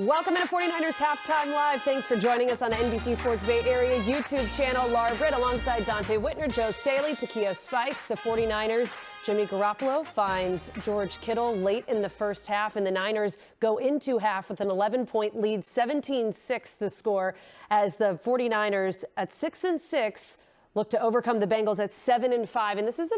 Welcome to 49ers Halftime Live. Thanks for joining us on the NBC Sports Bay Area YouTube channel. Britt alongside Donte, Whitner, Staley, Takeo spikes the 49ers. Jimmy Garoppolo finds George Kittle late in the first half, and the Niners go into half with an 11-point lead, 17-6 the score, as the 49ers at 6-6 look to overcome the Bengals at 7-5. And this is a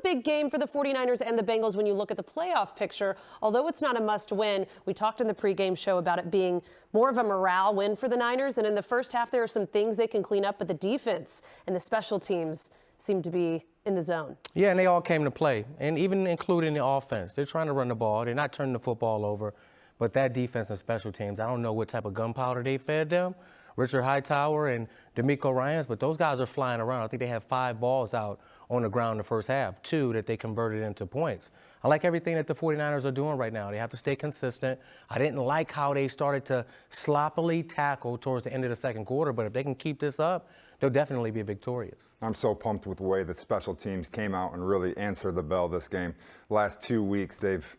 big game for the 49ers and the Bengals when you look at the playoff picture. Although it's not a must-win, we talked in the pregame show about it being more of a morale win for the Niners. And in the first half, there are some things they can clean up, but the defense and the special teams seem to be in the zone. Yeah, and they all came to play, and even including the offense. They're trying to run the ball. They're not turning the football over. But that defense and special teams, I don't know what type of gunpowder they fed them. Richard Hightower and D'Amico Ryans, but those guys are flying around. I think they have 5 balls out on the ground in the first half, 2 that they converted into points. I like everything that the 49ers are doing right now. They have to stay consistent. I didn't like how they started to sloppily tackle towards the end of the second quarter, but if they can keep this up, they'll definitely be victorious. I'm so pumped with the way that special teams came out and really answered the bell this game. Last 2 weeks, they've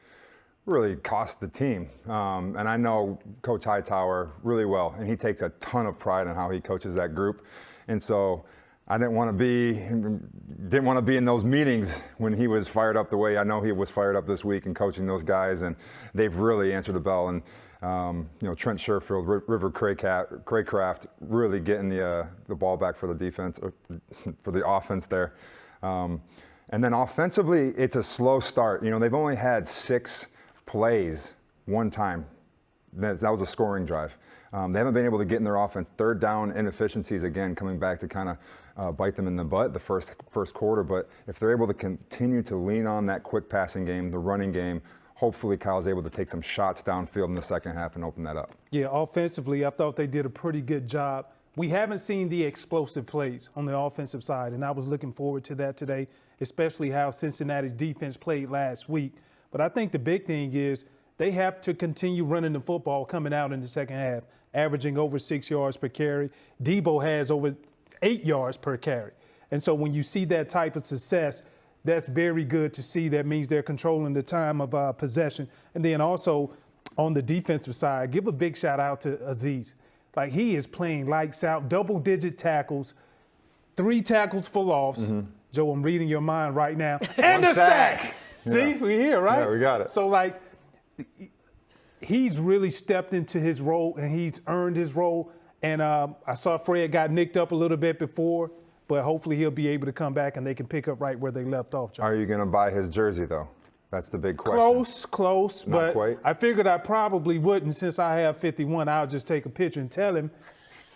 really cost the team. And I know Coach Hightower really well, and he takes a ton of pride in how he coaches that group. And so I didn't want to be in those meetings when he was fired up the way I know he was fired up this week and coaching those guys, and they've really answered the bell. And Trent Sherfield, River Craycraft really getting the ball back for the defense, for the offense there. And then offensively, it's a slow start. They've only had 6 plays one time. That was a scoring drive. They haven't been able to get in their offense. Third down inefficiencies, again, coming back to kind of bite them in the butt the first quarter. But if they're able to continue to lean on that quick passing game, the running game, hopefully Kyle's able to take some shots downfield in the second half and open that up. Yeah, offensively, I thought they did a pretty good job. We haven't seen the explosive plays on the offensive side, and I was looking forward to that today, especially how Cincinnati's defense played last week. But I think the big thing is they have to continue running the football coming out in the second half, averaging over 6 yards per carry. Debo has over 8 yards per carry. And so when you see that type of success, that's very good to see. That means they're controlling the time of possession. And then also on the defensive side, give a big shout out to Azeez. Like, he is playing lights out, double-digit tackles, 3 tackles for loss. Mm-hmm. Joe, I'm reading your mind right now. And a sack. See, we're here, right? Yeah, we got it. So, he's really stepped into his role, and he's earned his role. And I saw Fred got nicked up a little bit before, but hopefully he'll be able to come back and they can pick up right where they left off, Joe. Are you going to buy his jersey, though? That's the big question. Close, Not but quite. I figured I probably wouldn't. Since I have 51, I'll just take a picture and tell him,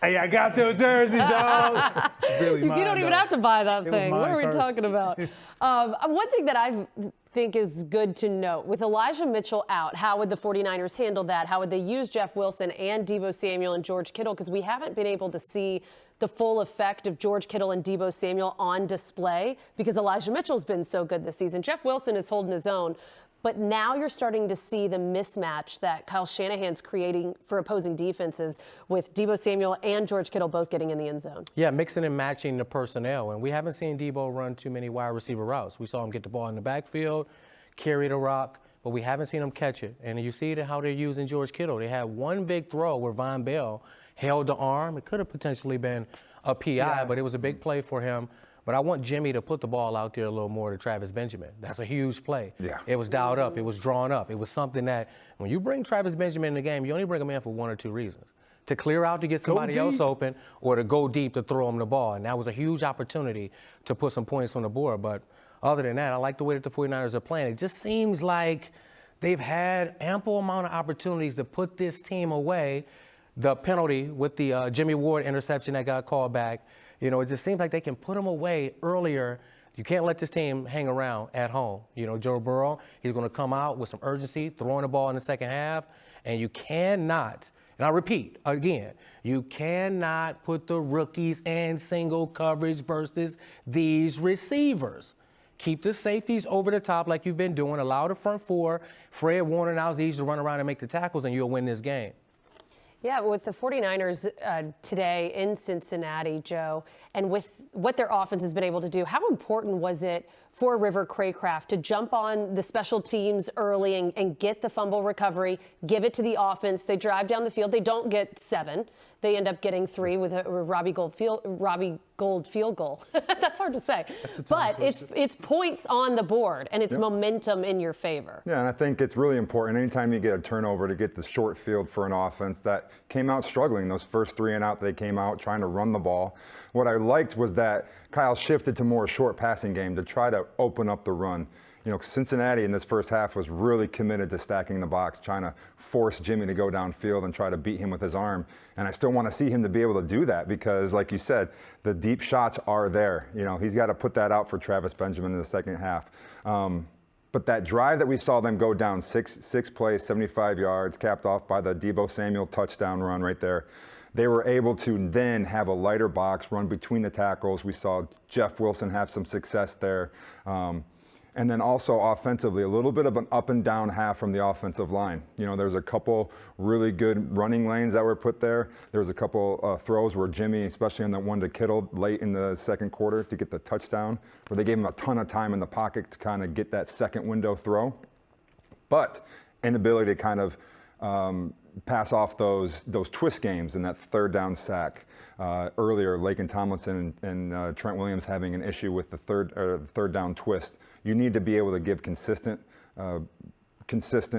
hey, I got your jersey, dog. Really you don't even have to buy that thing. What are we talking about? One thing that I think is good to note, with Elijah Mitchell out, how would the 49ers handle that? How would they use Jeff Wilson and Deebo Samuel and George Kittle? Because we haven't been able to see the full effect of George Kittle and Deebo Samuel on display because Elijah Mitchell's been so good this season. Jeff Wilson is holding his own. But now you're starting to see the mismatch that Kyle Shanahan's creating for opposing defenses with Deebo Samuel and George Kittle both getting in the end zone. Yeah, mixing and matching the personnel. And we haven't seen Deebo run too many wide receiver routes. We saw him get the ball in the backfield, carry the rock, but we haven't seen him catch it. And you see how they're using George Kittle. They had one big throw where Von Bell held the arm. It could have potentially been a PI, but it was a big play for him. But I want Jimmy to put the ball out there a little more to Travis Benjamin. That's a huge play. Yeah. It was dialed up. It was drawn up. It was something that when you bring Travis Benjamin in the game, you only bring him in for 1 or 2 reasons. To clear out to get somebody else open or to go deep to throw him the ball. And that was a huge opportunity to put some points on the board. But other than that, I like the way that the 49ers are playing. It just seems like they've had ample amount of opportunities to put this team away. The penalty with the Jimmy Ward interception that got called back, it just seems like they can put them away earlier. You can't let this team hang around at home. Joe Burrow, he's going to come out with some urgency, throwing the ball in the second half, and you cannot, and I repeat again, you cannot put the rookies in single coverage versus these receivers. Keep the safeties over the top like you've been doing. Allow the front 4, Fred Warner and Azeez to run around and make the tackles, and you'll win this game. Yeah, with the 49ers today in Cincinnati, Joe, and with what their offense has been able to do, how important was it for River Craycraft to jump on the special teams early and get the fumble recovery, give it to the offense? They drive down the field. They don't get 7. They end up getting 3 with a Robbie Gould field goal. That's hard to say. But it's points on the board, and it's momentum in your favor. Yeah, and I think it's really important anytime you get a turnover to get the short field for an offense that came out struggling. Those first 3 and out, they came out trying to run the ball. What I liked was that Kyle shifted to more short passing game to try to open up the run. You know, Cincinnati in this first half was really committed to stacking the box, trying to force Jimmy to go downfield and try to beat him with his arm. And I still want to see him to be able to do that because, like you said, the deep shots are there. You know, he's got to put that out for Travis Benjamin in the second half. But that drive that we saw them go down six plays, 75 yards, capped off by the Deebo Samuel touchdown run right there. They were able to then have a lighter box, run between the tackles. We saw Jeff Wilson have some success there. And then also offensively, a little bit of an up and down half from the offensive line. You know, there's a couple really good running lanes that were put there. There was a couple throws where Jimmy, especially on that one to Kittle late in the second quarter to get the touchdown, where they gave him a ton of time in the pocket to kind of get that second window throw. But inability to kind of pass off those twist games and that third down sack. Earlier, Laken Tomlinson and Trent Williams having an issue with the third down twist. You need to be able to give consistent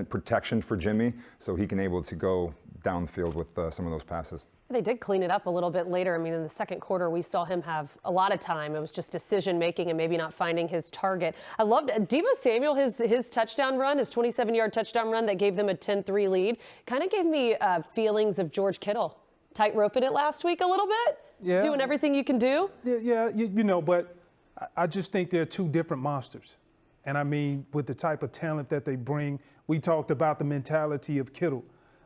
protection for Jimmy so he can able to go downfield with some of those passes. They did clean it up a little bit later. I mean, in the second quarter, we saw him have a lot of time. It was just decision-making and maybe not finding his target. I loved Deebo Samuel, his touchdown run, his 27-yard touchdown run that gave them a 10-3 lead. Kind of gave me feelings of George Kittle. Tight-roping it last week a little bit? Yeah. Doing everything you can do? Yeah, you know, but I just think they're 2 different monsters. And I mean, with the type of talent that they bring, we talked about the mentality of Kittle,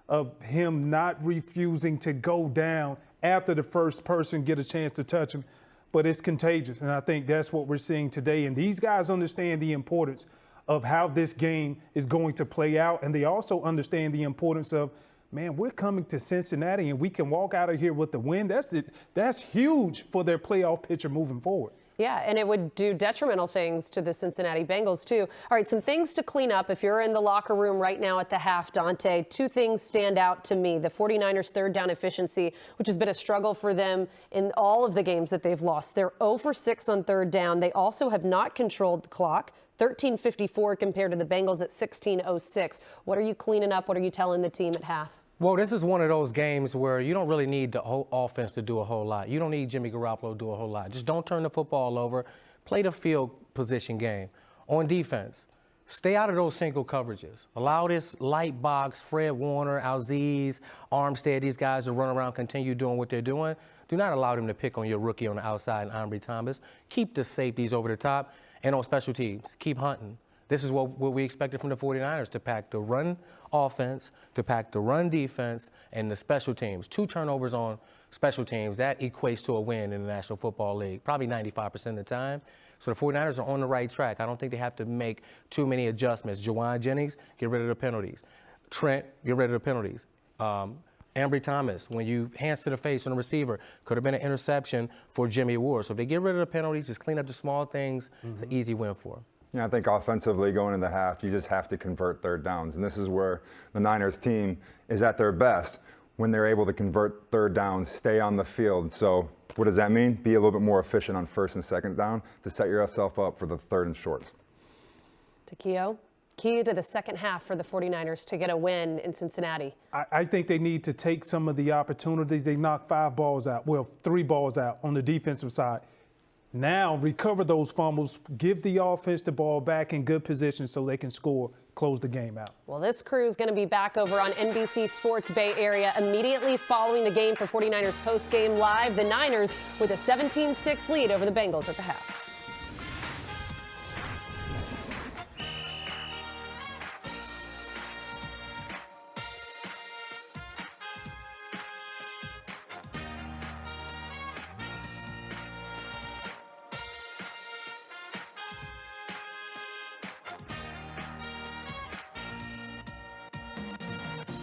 of him not refusing to go down after the first person get a chance to touch him. But it's contagious, and I think that's what we're seeing today. And these guys understand the importance of how this game is going to play out, and they also understand the importance of, man, we're coming to Cincinnati, and we can walk out of here with the win. That's huge for their playoff picture moving forward. Yeah, and it would do detrimental things to the Cincinnati Bengals, too. All right, some things to clean up. If you're in the locker room right now at the half, Donte, 2 things stand out to me. The 49ers' third down efficiency, which has been a struggle for them in all of the games that they've lost. They're 0 for 6 on third down. They also have not controlled the clock. 13:54 compared to the Bengals at 16:06. What are you cleaning up? What are you telling the team at half? Well, this is one of those games where you don't really need the whole offense to do a whole lot. You don't need Jimmy Garoppolo to do a whole lot. Just don't turn the football over. Play the field position game. On defense, stay out of those single coverages. Allow this light box, Fred Warner, Alziz, Armstead, these guys to run around, continue doing what they're doing. Do not allow them to pick on your rookie on the outside, Ambry Thomas. Keep the safeties over the top. And on special teams, keep hunting. This is what we expected from the 49ers, to pack the run offense, to pack the run defense, and the special teams. 2 turnovers on special teams, that equates to a win in the National Football League, probably 95% of the time. So the 49ers are on the right track. I don't think they have to make too many adjustments. Jawan Jennings, get rid of the penalties. Trent, get rid of the penalties. Ambry Thomas, when you hands to the face on the receiver, could have been an interception for Jimmy Ward. So if they get rid of the penalties, just clean up the small things, it's an easy win for them. Yeah, I think offensively going into the half, you just have to convert third downs. And this is where the Niners team is at their best, when they're able to convert third downs, stay on the field. So what does that mean? Be a little bit more efficient on first and second down to set yourself up for the third and shorts. Takeo, key to the second half for the 49ers to get a win in Cincinnati. I think they need to take some of the opportunities. They knocked 5 balls out, well, 3 balls out on the defensive side. Now recover those fumbles, give the offense the ball back in good position so they can score, close the game out. Well, this crew is going to be back over on NBC Sports Bay Area immediately following the game for 49ers postgame live. The Niners with a 17-6 lead over the Bengals at the half.